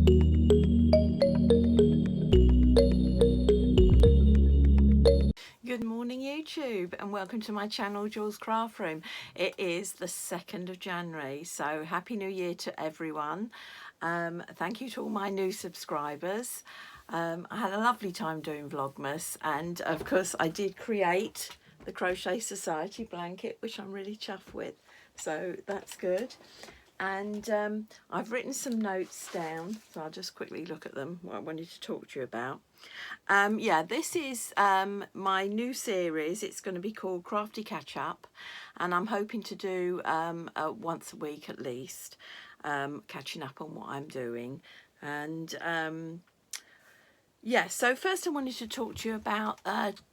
Good morning YouTube, and welcome to my channel Jules Craft Room. It is the 2nd of January, so happy new year to everyone. Thank you to all my new subscribers. I had a lovely time doing Vlogmas, and of course I did create the Crochet Society blanket, which I'm really chuffed with, so that's good. And I've written some notes down, so I'll just quickly look at them, what I wanted to talk to you about. Yeah, this is my new series. It's going to be called Crafty Catch Up, and I'm hoping to do once a week at least, catching up on what I'm doing. And yeah, so first I wanted to talk to you about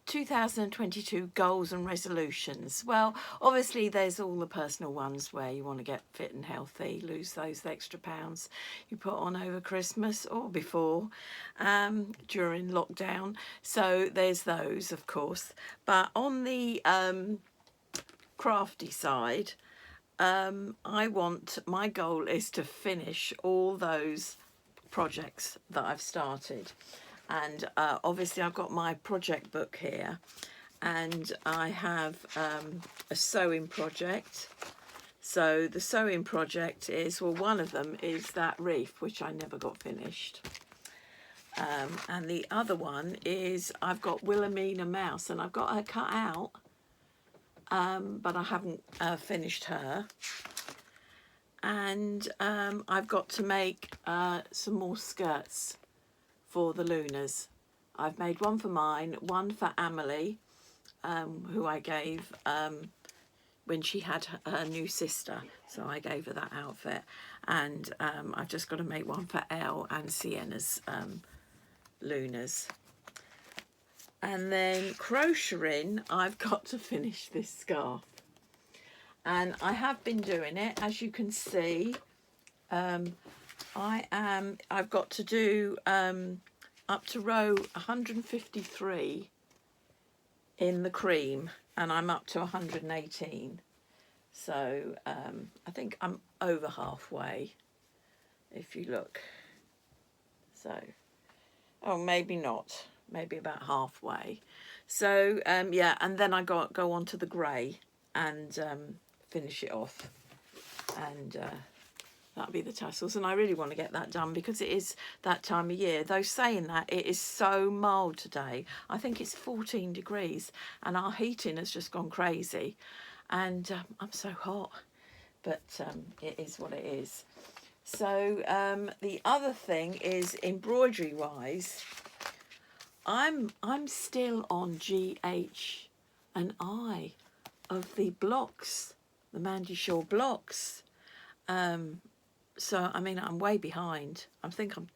2022 goals and resolutions. Well, obviously there's all the personal ones where you want to get fit and healthy, lose those extra pounds you put on over Christmas or before, during lockdown. So there's those, of course. But on the crafty side, my goal is to finish all those projects that I've started. And obviously I've got my project book here, and I have a sewing project. So the sewing project is, well, one of them is that wreath, which I never got finished. And the other one is I've got Wilhelmina Mouse, and I've got her cut out, but I haven't finished her. And I've got to make some more skirts for the Lunas. I've made one for mine, one for Amelie, who I gave when she had her new sister, so I gave her that outfit. And I've just got to make one for Elle and Sienna's Lunas. And then crocheting, I've got to finish this scarf, and I have been doing it, as you can see. I've got to do up to row 153 in the cream, and I'm up to 118. So I think I'm over halfway, if you look. So, oh, maybe not, maybe about halfway. So yeah, and then I go on to the grey and finish it off, and that'll be the tassels. And I really want to get that done because it is that time of year. Though saying that, it is so mild today. I think it's 14 degrees and our heating has just gone crazy, and I'm so hot, but it is what it is. So the other thing is, embroidery wise, I'm still on GH and I of the blocks, the Mandy Shaw blocks. So, I mean, I'm way behind. I think I'm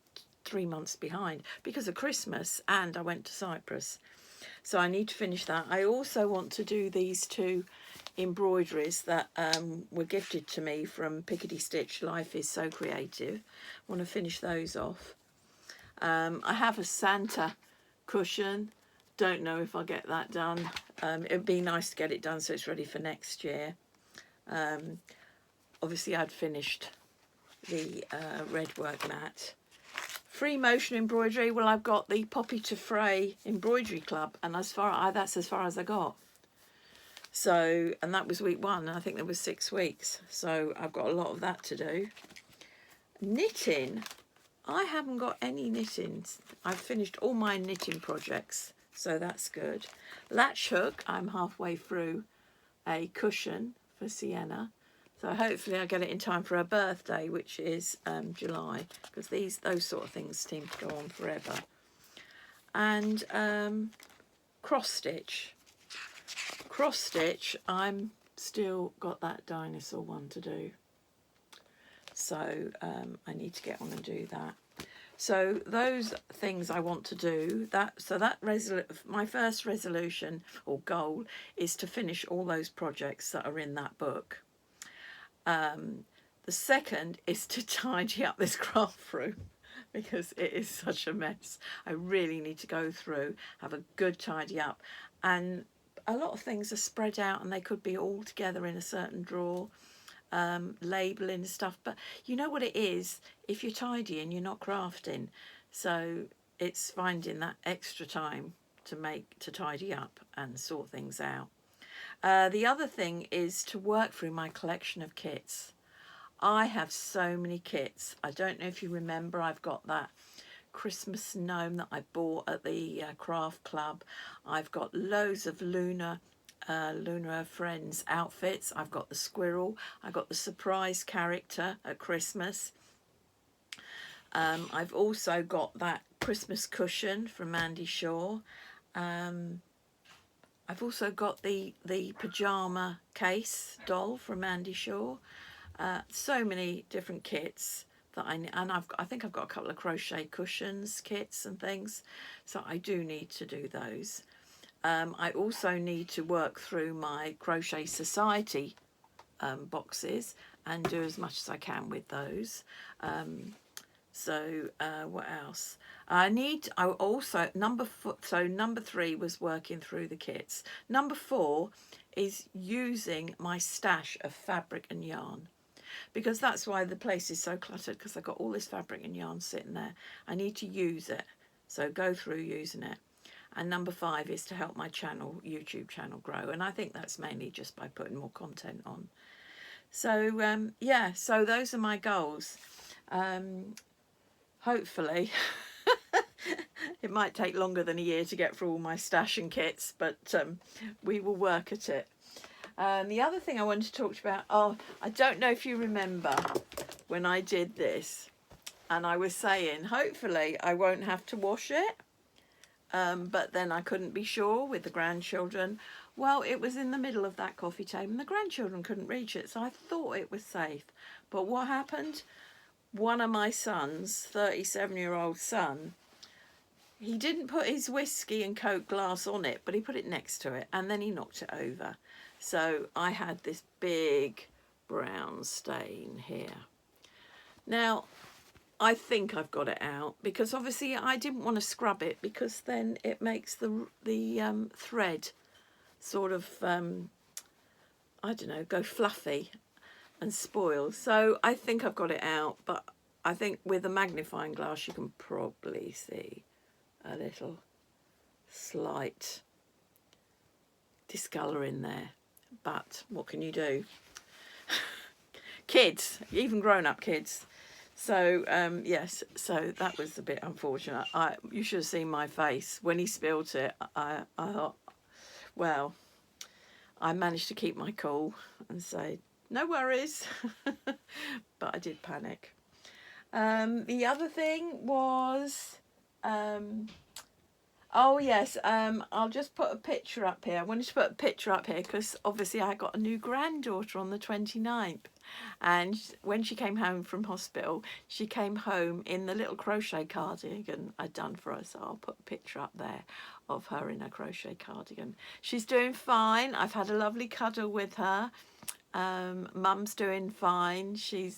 3 months behind because of Christmas, and I went to Cyprus. So I need to finish that. I also want to do these two embroideries that were gifted to me from Pickety Stitch, Life is So Creative. I want to finish those off. I have a Santa cushion. Don't know if I'll get that done. It'd be nice to get it done so it's ready for next year. Obviously I'd finished the red work mat. Free motion embroidery, well, I've got the Poppy to Fray embroidery club, and that's as far as I got. So, and that was week 1, and I think there was 6 weeks, so I've got a lot of that to do. Knitting, I haven't got any knitting. I've finished all my knitting projects, so that's good. Latch hook, I'm halfway through a cushion for Sienna. So hopefully I'll get it in time for her birthday, which is July, because those sort of things seem to go on forever. And cross stitch. Cross stitch, I'm still got that dinosaur one to do. So I need to get on and do that. So those things I want to do, my first resolution or goal is to finish all those projects that are in that book. The second is to tidy up this craft room because it is such a mess. I really need to go through, have a good tidy up, and a lot of things are spread out and they could be all together in a certain drawer. labelling stuff, but you know what it is if you're tidying, you're not crafting, so it's finding that extra time to tidy up and sort things out. The other thing is to work through my collection of kits. I have so many kits. I don't know if you remember, I've got that Christmas gnome that I bought at the craft club. I've got loads of Luna Friends outfits. I've got the squirrel. I got the surprise character at Christmas. I've also got that Christmas cushion from Mandy Shaw. I've also got the pajama case doll from Mandy Shaw. So many different kits that I think I've got a couple of crochet cushions kits and things, so I do need to do those. I also need to work through my Crochet Society boxes and do as much as I can with those. What else? Number 3 was working through the kits. Number 4 is using my stash of fabric and yarn, because that's why the place is so cluttered, because I've got all this fabric and yarn sitting there. I need to use it, so go through using it. And number 5 is to help my YouTube channel grow, and I think that's mainly just by putting more content on. So yeah, so those are my goals. Hopefully it might take longer than a year to get through all my stash and kits, but we will work at it. The other thing I wanted to talk about, I don't know if you remember when I did this and I was saying hopefully I won't have to wash it, but then I couldn't be sure with the grandchildren. Well, it was in the middle of that coffee table and the grandchildren couldn't reach it, so I thought it was safe. But what happened? One of my sons, 37-year-old son, he didn't put his whiskey and Coke glass on it, but he put it next to it and then he knocked it over. So I had this big brown stain here. Now, I think I've got it out, because obviously I didn't want to scrub it, because then it makes the thread sort of, I don't know, go fluffy and spoil. So I think I've got it out, but I think with a magnifying glass you can probably see a little slight discolouring there. But what can you do? Kids, even grown-up kids. So yes, so that was a bit unfortunate. You should have seen my face when he spilled it. I thought, well, I managed to keep my cool and say no worries, but I did panic. The other thing was, oh yes, I'll just put a picture up here. I wanted to put a picture up here because obviously I got a new granddaughter on the 29th, and when she came home from hospital, she came home in the little crochet cardigan I'd done for her, so I'll put a picture up there of her in a crochet cardigan. She's doing fine. I've had a lovely cuddle with her. Mum's doing fine. She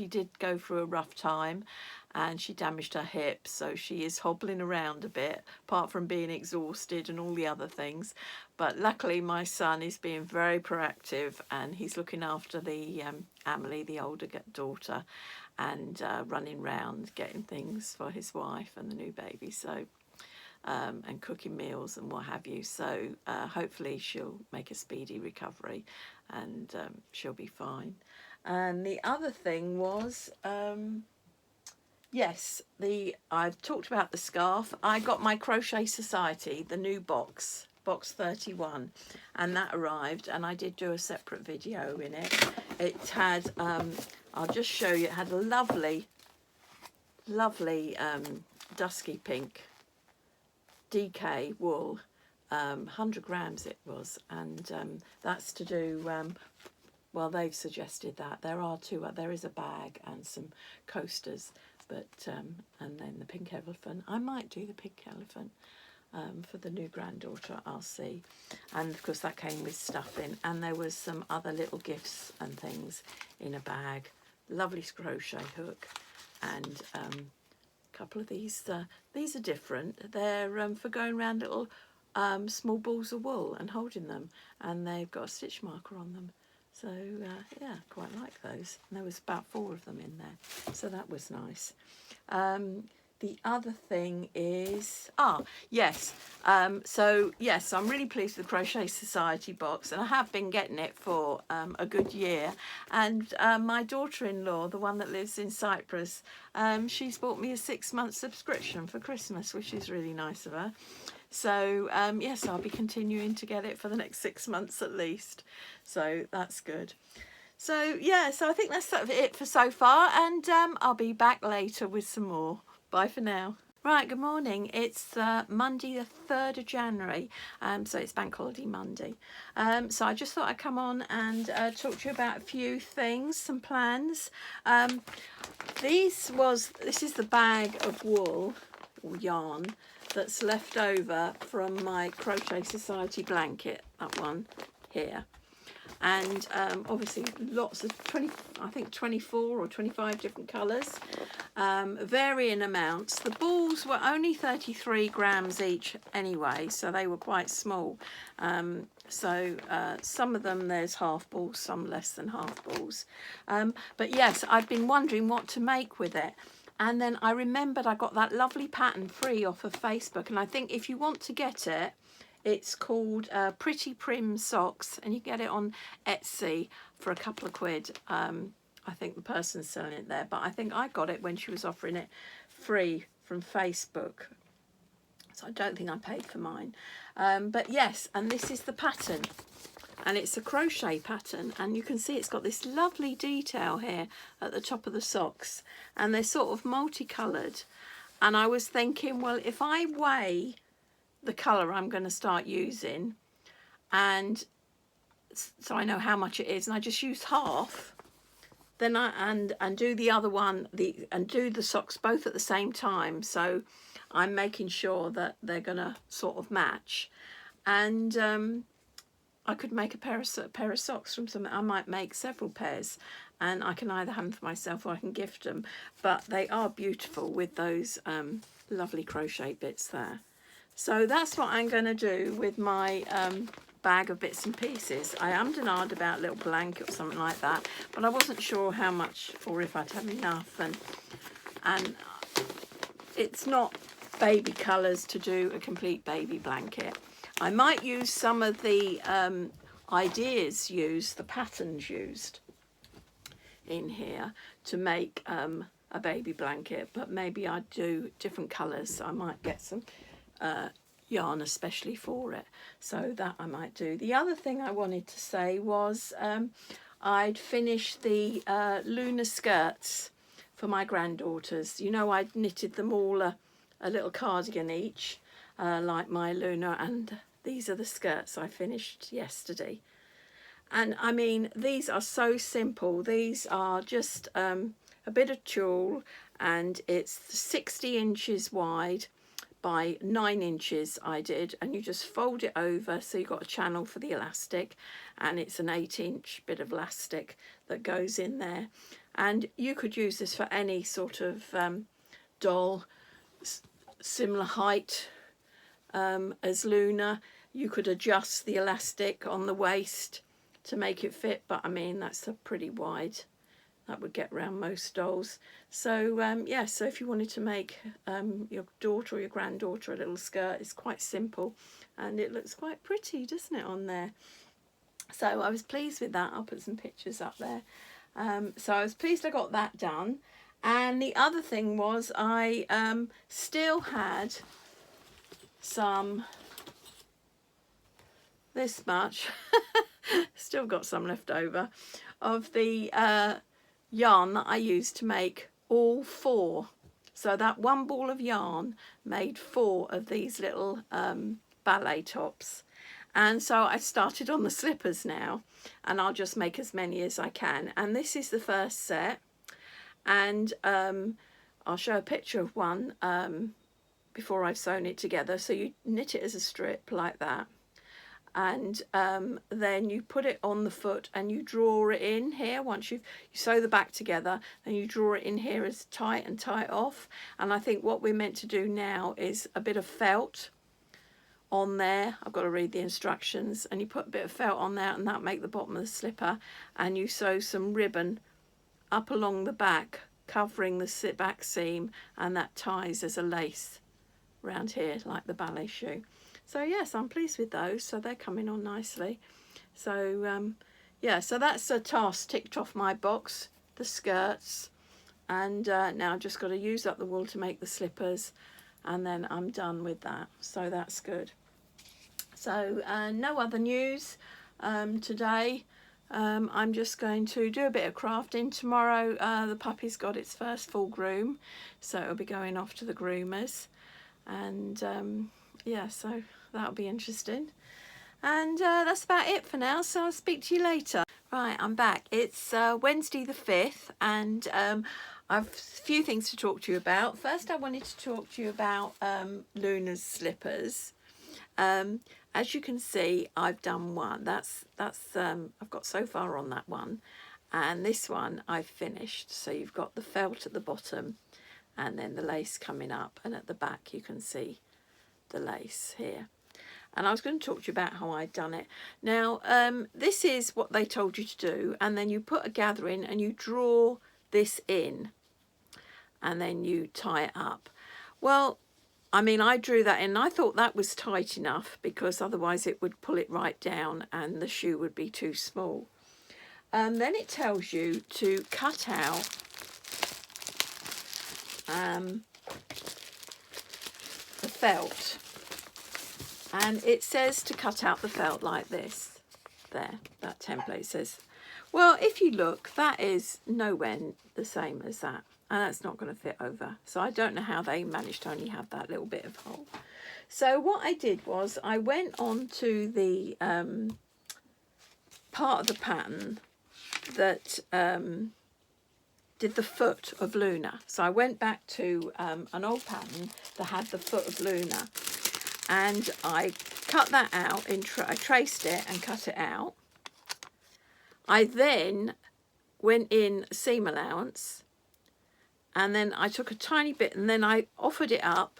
did go through a rough time and she damaged her hip, so she is hobbling around a bit, apart from being exhausted and all the other things. But luckily my son is being very proactive and he's looking after the Amelie, the older daughter, and running around getting things for his wife and the new baby, so and cooking meals and what have you. So hopefully she'll make a speedy recovery and she'll be fine. And the other thing was, yes, I've talked about the scarf. I got my Crochet Society, the new box 31, and that arrived, and I did do a separate video in it. It had, I'll just show you, it had a lovely dusky pink DK wool, 100 grams it was, and that's to do, well, they've suggested that there is a bag and some coasters, but and then the pink elephant. I might do the pink elephant for the new granddaughter, I'll see. And of course that came with stuffing, and there was some other little gifts and things in a bag. Lovely crochet hook, and couple of these are different. They're for going around little small balls of wool and holding them, and they've got a stitch marker on them, So yeah, quite like those. And there was about 4 of them in there, so that was nice. The other thing is, yes, so yes, I'm really pleased with the Crochet Society box, and I have been getting it for a good year. And my daughter-in-law, the one that lives in Cyprus, she's bought me a 6-month subscription for Christmas, which is really nice of her. So yes, I'll be continuing to get it for the next 6 months at least, so that's good. So yeah, so I think that's sort of it for so far, and I'll be back later with some more. Bye for now. Right, good morning. It's Monday the 3rd of January, so it's Bank Holiday Monday. So I just thought I'd come on and talk to you about a few things, some plans. This is the bag of wool or yarn that's left over from my Crochet Society blanket, that one here. And obviously lots of 24 or 25 different colours, varying amounts. The balls were only 33 grams each anyway, so they were quite small. So some of them there's half balls, some less than half balls. But yes, I've been wondering what to make with it. And then I remembered I got that lovely pattern free off of Facebook, and I think if you want to get it, it's called Pretty Prim Socks, and you get it on Etsy for a couple of quid. I think the person's selling it there, but I think I got it when she was offering it free from Facebook. So I don't think I paid for mine. But yes, and this is the pattern. And it's a crochet pattern, and you can see it's got this lovely detail here at the top of the socks. And they're sort of multicoloured. And I was thinking, well, if I weigh the colour I'm going to start using, and so I know how much it is, and I just use half, then and do the other one, and do the socks both at the same time, so I'm making sure that they're going to sort of match. And I could make a pair of socks from something. I might make several pairs, and I can either have them for myself or I can gift them, but they are beautiful with those lovely crochet bits there. So that's what I'm going to do with my bag of bits and pieces. I am denied about a little blanket or something like that, but I wasn't sure how much or if I'd have enough. And it's not baby colours to do a complete baby blanket. I might use some of the ideas used, the patterns used in here to make a baby blanket, but maybe I'd do different colours. So I might get some yarn especially for it, so that I might do. The other thing I wanted to say was I'd finished the Luna skirts for my granddaughters. You know, I'd knitted them all a little cardigan each, like my Luna, and these are the skirts I finished yesterday. And I mean, these are so simple. These are just a bit of tulle, and it's 60 inches wide by 9 inches I did, and you just fold it over so you've got a channel for the elastic, and it's an 8-inch bit of elastic that goes in there. And you could use this for any sort of doll similar height as Luna. You could adjust the elastic on the waist to make it fit, but I mean, that's a pretty wide. That would get around most dolls. So yeah, so if you wanted to make your daughter or your granddaughter a little skirt, it's quite simple, and it looks quite pretty, doesn't it, on there? So I was pleased with that. I'll put some pictures up there. So I was pleased I got that done. And the other thing was I still had some, this much, still got some left over, of the yarn that I used to make all 4. So that one ball of yarn made 4 of these little ballet tops. And so I started on the slippers now, and I'll just make as many as I can. And this is the first set, and I'll show a picture of one before I've sewn it together. So you knit it as a strip like that, and then you put it on the foot and you draw it in here. Once you sew the back together, then you draw it in here as tight and tie it off. And I think what we're meant to do now is a bit of felt on there. I've got to read the instructions, and you put a bit of felt on there, and that'll make the bottom of the slipper, and you sew some ribbon up along the back covering the back seam, and that ties as a lace around here like the ballet shoe. So yes, I'm pleased with those, so they're coming on nicely. So yeah, so that's a task ticked off my box, the skirts, and now I've just got to use up the wool to make the slippers, and then I'm done with that, so that's good. So no other news today. I'm just going to do a bit of crafting tomorrow. The puppy's got its first full groom, so it'll be going off to the groomers, and yeah, so that'll be interesting. And that's about it for now, so I'll speak to you later. Right, I'm back. It's Wednesday the 5th, and I've a few things to talk to you about. First, I wanted to talk to you about Luna's slippers. As you can see, I've done one. That's I've got so far on that one, and this one I've finished. So you've got the felt at the bottom, and then the lace coming up, and at the back you can see the lace here. And I was going to talk to you about how I'd done it. Now, this is what they told you to do, and then you put a gather in and you draw this in, and then you tie it up. Well, I mean, I drew that in, and I thought that was tight enough, because otherwise it would pull it right down and the shoe would be too small. Then it tells you to cut out the felt, and it says to cut out the felt like this. There, that template says. Well, if you look, that is nowhere the same as that. And that's not going to fit over. So I don't know how they managed to only have that little bit of hole. So what I did was I went on to the part of the pattern that did the foot of Luna. So I went back to an old pattern that had the foot of Luna, and I cut that out. I traced it and cut it out. I then went in seam allowance, and then I took a tiny bit, and then I offered it up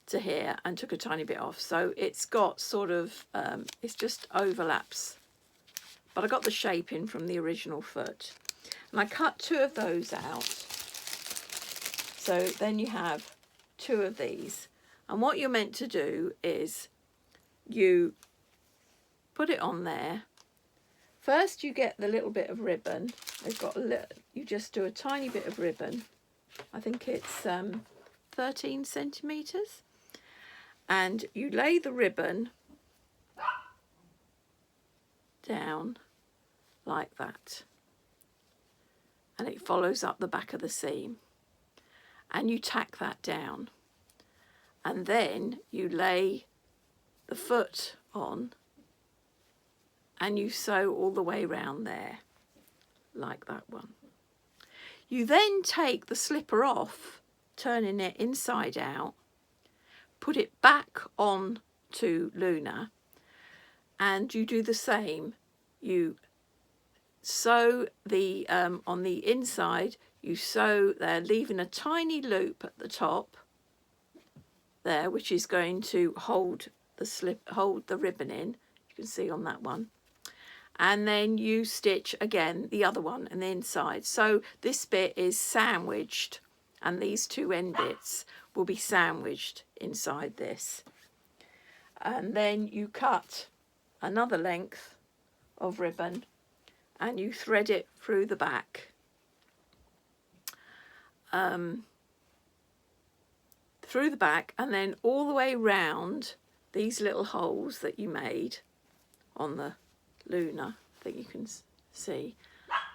to here and took a tiny bit off. So it's got sort of, it's just overlaps. But I got the shape in from the original foot. And I cut 2 of those out. So then you have 2 of these. And what you're meant to do is you put it on there. First you get the little bit of ribbon. They've got a little, you just do a tiny bit of ribbon. I think it's 13 centimetres. And you lay the ribbon down like that. And it follows up the back of the seam. And you tack that down. And then you lay the foot on, and you sew all the way round there, like that one. You then take the slipper off, turning it inside out, put it back on to Luna, and you do the same. You sew the, on the inside, you sew there, leaving a tiny loop at the top there, which is going to hold the ribbon in. You can see on that one. And then you stitch again the other one on the inside. So this bit is sandwiched, and these 2 end bits will be sandwiched inside this. And then you cut another length of ribbon and you thread it through the back. Through the back, and then all the way round these little holes that you made on the Luna that you can see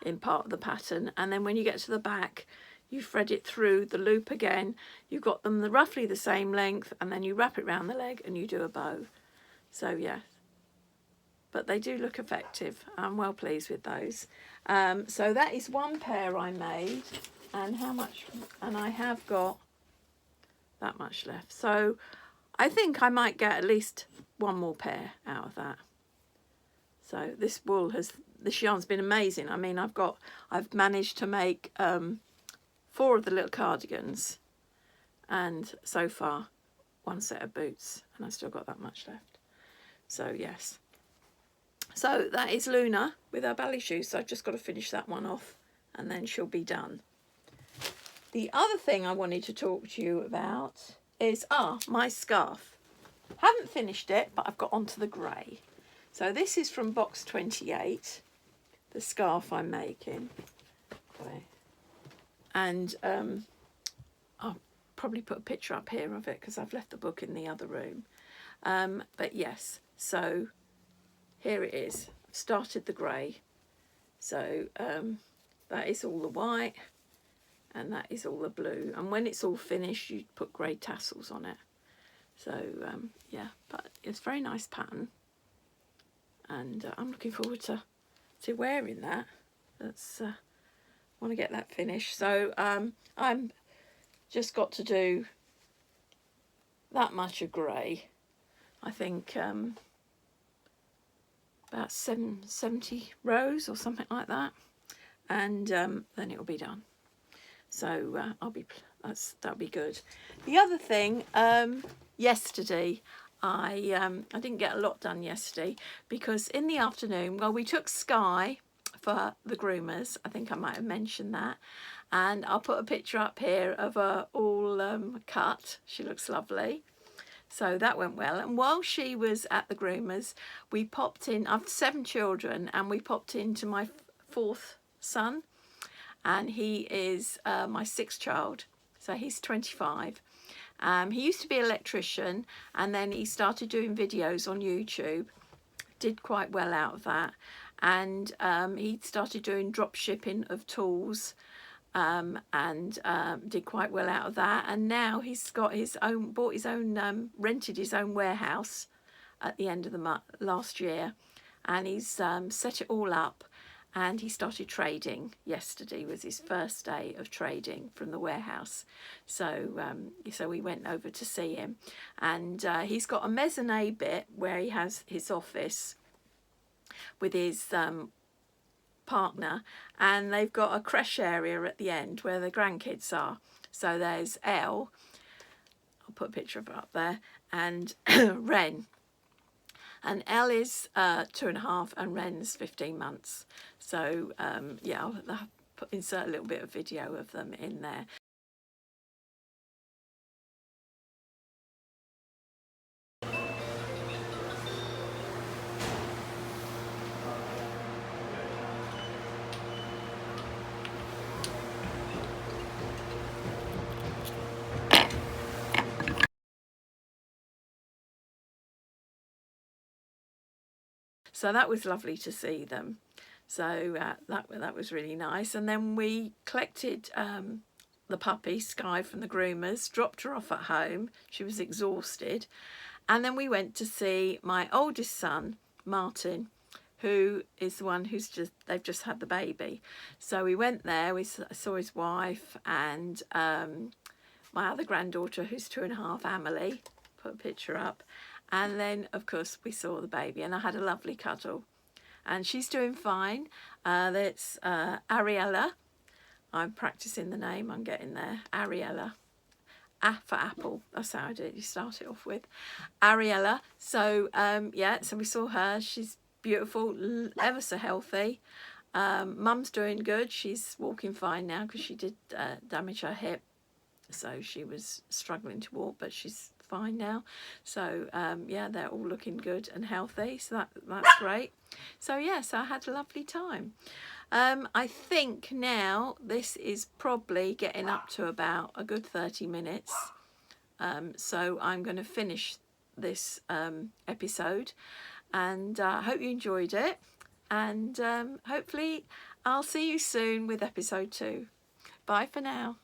in part of the pattern. And then when you get to the back, you thread it through the loop again. You've got them roughly the same length, and then you wrap it around the leg and you do a bow. So yeah, but they do look effective. I'm well pleased with those. So that is 1 pair I made, and how much, and I have got that much left. So I think I might get at least 1 more pair out of that. So this yarn's been amazing. I mean, I've managed to make 4 of the little cardigans, and so far one set of boots, and I've still got that much left. So yes, so that is Luna with her ballet shoes. So I've just got to finish that one off and then she'll be done. The other thing I wanted to talk to you about is my scarf. Haven't finished it, but I've got onto the grey. So this is from box 28, the scarf I'm making. And I'll probably put a picture up here of it because I've left the book in the other room. But yes, so here it is. I've started the grey. So that is all the white and that is all the blue. And when it's all finished, you put grey tassels on it. So yeah, but it's a very nice pattern. And I'm looking forward to wearing that. That's want to get that finished. So I'm just got to do that much of grey. I think about 70 rows or something like that, and then it'll be done. So that'll be good. The other thing, yesterday I didn't get a lot done yesterday because in the afternoon, well, we took Sky for the groomers. I think I might have mentioned that, and I'll put a picture up here of her all cut. She looks lovely. So that went well. And while she was at the groomers, we popped in. I've 7 children, and we popped into my 4th son, and he is my 6th child. So he's 25. He used to be an electrician, and then he started doing videos on YouTube. Did quite well out of that, and he started doing drop shipping of tools. And did quite well out of that, and now he's got his own, rented his own warehouse at the end of the last year, and he's set it all up, and he started trading. Yesterday was his first day of trading from the warehouse, so we went over to see him, and he's got a mezzanine bit where he has his office with his partner, and they've got a creche area at the end where the grandkids are. So there's Elle, I'll put a picture of her up there, and Ren. And Elle is 2.5 and Ren's 15 months. So yeah, I'll insert a little bit of video of them in there. So that was lovely to see them. So that was really nice. And then we collected the puppy, Sky, from the groomers, dropped her off at home. She was exhausted. And then we went to see my oldest son, Martin, who is the one they've just had the baby. So we went there, we saw his wife, and my other granddaughter, who's 2.5, Amelie, put a picture up. And then, of course, we saw the baby, and I had a lovely cuddle. And she's doing fine. That's Ariella. I'm practicing the name. I'm getting there. Ariella. A for apple. That's how you start it off with. Ariella. So, yeah, so we saw her. She's beautiful, ever so healthy. Mum's doing good. She's walking fine now because she did damage her hip. So she was struggling to walk, but she's fine now. So yeah, they're all looking good and healthy, so that's great. So yes, I had a lovely time. I think now this is probably getting up to about a good 30 minutes, so I'm going to finish this episode, and I hope you enjoyed it, and hopefully I'll see you soon with episode 2. Bye for now.